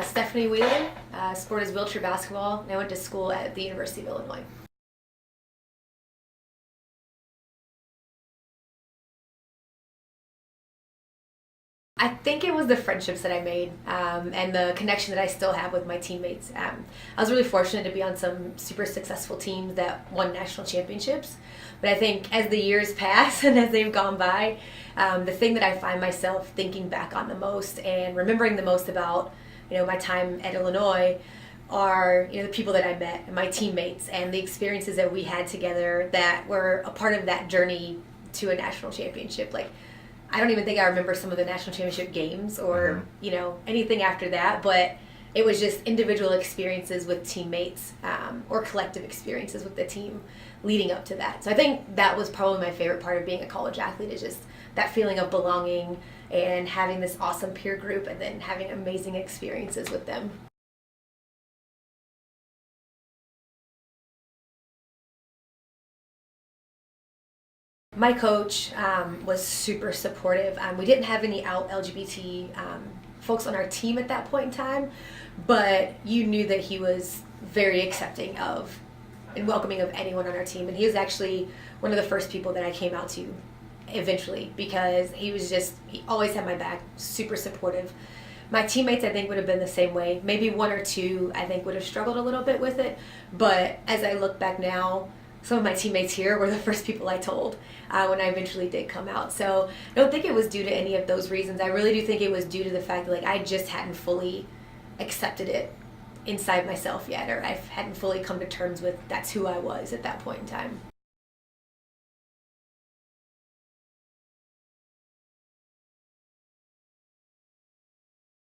Stephanie Whelan. Sport is wheelchair basketball, and I went to school at the University of Illinois. I think it was the friendships that I made and the connection that I still have with my teammates. I was really fortunate to be on some super successful teams that won national championships. But I think as the years pass and as they've gone by, the thing that I find myself thinking back on the most and remembering the most about, my time at Illinois are, the people that I met and my teammates and the experiences that we had together that were a part of that journey to a national championship. Like, I don't even think I remember some of the national championship games or, anything after that, but it was just individual experiences with teammates or collective experiences with the team leading up to that. So I think that was probably my favorite part of being a college athlete, is just that feeling of belonging and having this awesome peer group and then having amazing experiences with them. My coach was super supportive. We didn't have any out LGBT folks on our team at that point in time, but you knew that he was very accepting of and welcoming of anyone on our team. And he was actually one of the first people that I came out to eventually, because he always had my back, super supportive. My teammates, I think, would have been the same way. Maybe one or two, I think, would have struggled a little bit with it. But as I look back now, some of my teammates here were the first people I told when I eventually did come out. So I don't think it was due to any of those reasons. I really do think it was due to the fact that I just hadn't fully accepted it inside myself yet, or I hadn't fully come to terms with that's who I was at that point in time.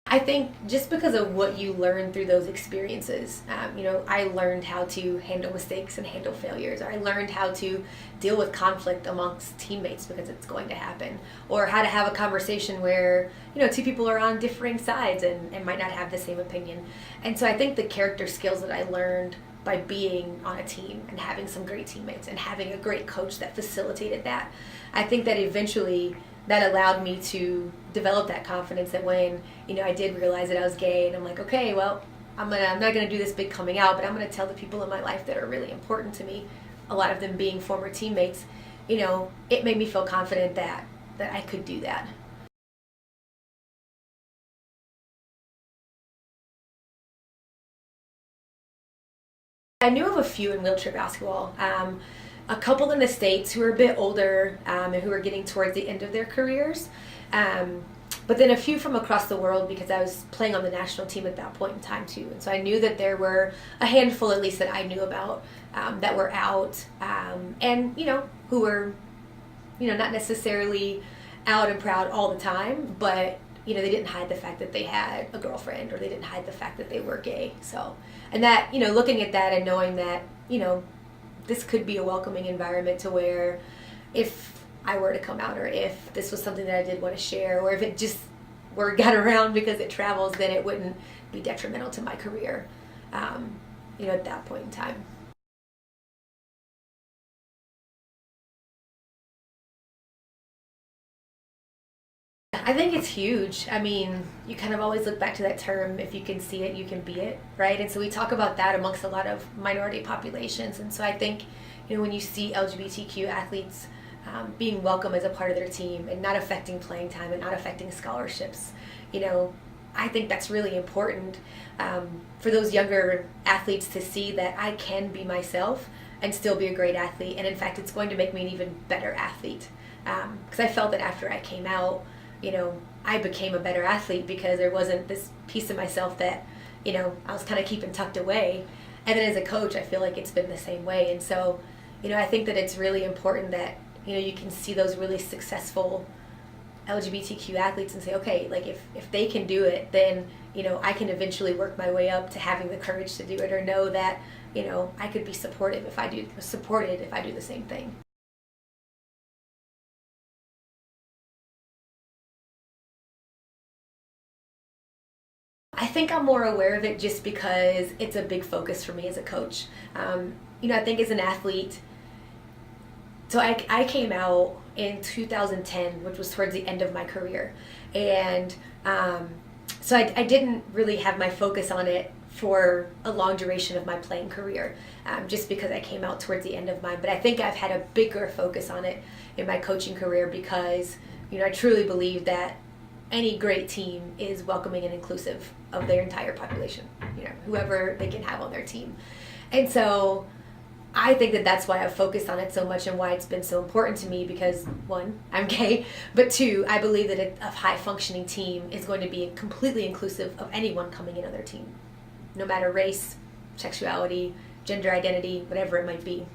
I think just because of what you learn through those experiences, I learned how to handle mistakes and handle failures. Or I learned how to deal with conflict amongst teammates because it's going to happen. Or how to have a conversation where, two people are on differing sides and might not have the same opinion. And so I think the character skills that I learned by being on a team and having some great teammates and having a great coach that facilitated that, I think that eventually that allowed me to develop that confidence that when, I did realize that I was gay and I'm like, okay, well, I'm not gonna do this big coming out, but I'm gonna tell the people in my life that are really important to me, a lot of them being former teammates, it made me feel confident that I could do that. I knew of a few in wheelchair basketball. A couple in the States who were a bit older and who were getting towards the end of their careers. But then a few from across the world, because I was playing on the national team at that point in time too. And so I knew that there were a handful, at least, that I knew about that were out and, who were, not necessarily out and proud all the time, but they didn't hide the fact that they had a girlfriend, or they didn't hide the fact that they were gay. So, and that, looking at that and knowing that, this could be a welcoming environment to where if I were to come out, or if this was something that I did want to share, or if it just word got around because it travels, then it wouldn't be detrimental to my career, at that point in time. I think it's huge. I mean, you kind of always look back to that term, if you can see it, you can be it, right? And so we talk about that amongst a lot of minority populations. And so I think, when you see LGBTQ athletes being welcome as a part of their team and not affecting playing time and not affecting scholarships, you know, I think that's really important for those younger athletes to see that I can be myself and still be a great athlete. And in fact, it's going to make me an even better athlete. Because I felt that after I came out, I became a better athlete because there wasn't this piece of myself that, I was kind of keeping tucked away. And then as a coach, I feel like it's been the same way. And so, I think that it's really important that, you can see those really successful LGBTQ athletes and say, okay, like if they can do it, then, I can eventually work my way up to having the courage to do it, or know that, I could be supported if I do the same thing. I think I'm more aware of it just because it's a big focus for me as a coach. I think as an athlete, so I came out in 2010, which was towards the end of my career. And so I didn't really have my focus on it for a long duration of my playing career, just because I came out towards the end of mine. But I think I've had a bigger focus on it in my coaching career because, I truly believe that any great team is welcoming and inclusive of their entire population, whoever they can have on their team. And so I think that that's why I've focused on it so much and why it's been so important to me because, one, I'm gay, but two, I believe that a high-functioning team is going to be completely inclusive of anyone coming in on their team, no matter race, sexuality, gender identity, whatever it might be.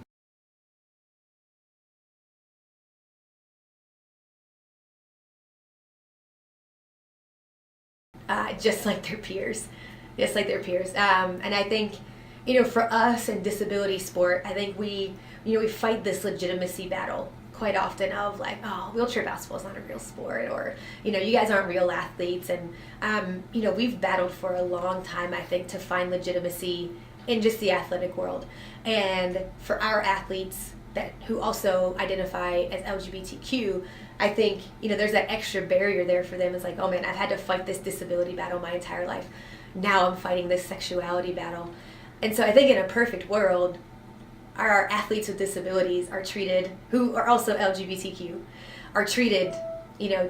Just like their peers, and I think, for us in disability sport, I think we fight this legitimacy battle quite often of like, oh, wheelchair basketball is not a real sport, or you guys aren't real athletes, and we've battled for a long time, I think, to find legitimacy in just the athletic world, and for our athletes who also identify as LGBTQ, I think, there's that extra barrier there for them. It's like, oh man, I've had to fight this disability battle my entire life. Now I'm fighting this sexuality battle. And so I think in a perfect world, our athletes with disabilities are treated, who are also LGBTQ, are treated,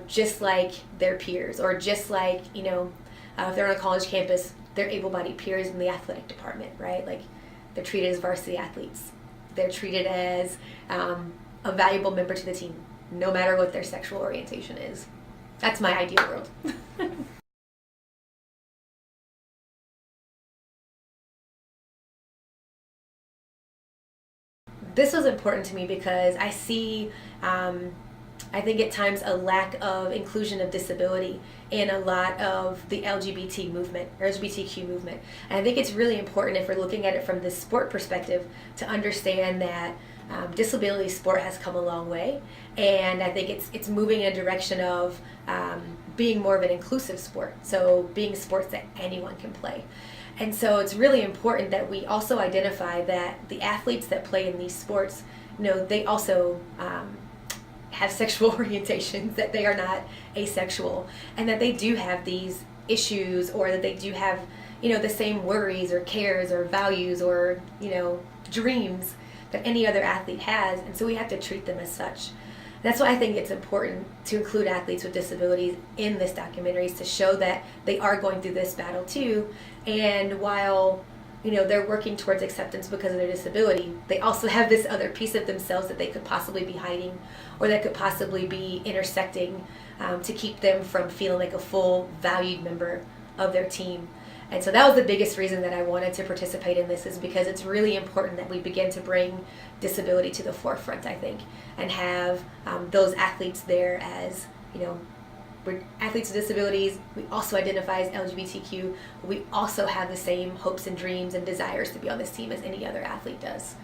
just like their peers, or just like, if they're on a college campus, their able-bodied peers in the athletic department, right? Like, they're treated as varsity athletes. They're treated as a valuable member to the team, no matter what their sexual orientation is. That's my ideal world. This was important to me because I see, I think at times, a lack of inclusion of disability in a lot of the LGBT movement, or LGBTQ movement. And I think it's really important, if we're looking at it from this sport perspective, to understand that disability sport has come a long way. And I think it's moving in a direction of being more of an inclusive sport. So being sports that anyone can play. And so it's really important that we also identify that the athletes that play in these sports, they also have sexual orientations, that they are not asexual, and that they do have these issues, or that they do have, the same worries or cares or values or, dreams that any other athlete has. And so we have to treat them as such. That's why I think it's important to include athletes with disabilities in this documentary, is to show that they are going through this battle too. And while, they're working towards acceptance because of their disability, they also have this other piece of themselves that they could possibly be hiding, or that could possibly be intersecting, to keep them from feeling like a full, valued member of their team. And so that was the biggest reason that I wanted to participate in this, is because it's really important that we begin to bring disability to the forefront, I think, and have those athletes there as, we're athletes with disabilities. We also identify as LGBTQ. We also have the same hopes and dreams and desires to be on this team as any other athlete does.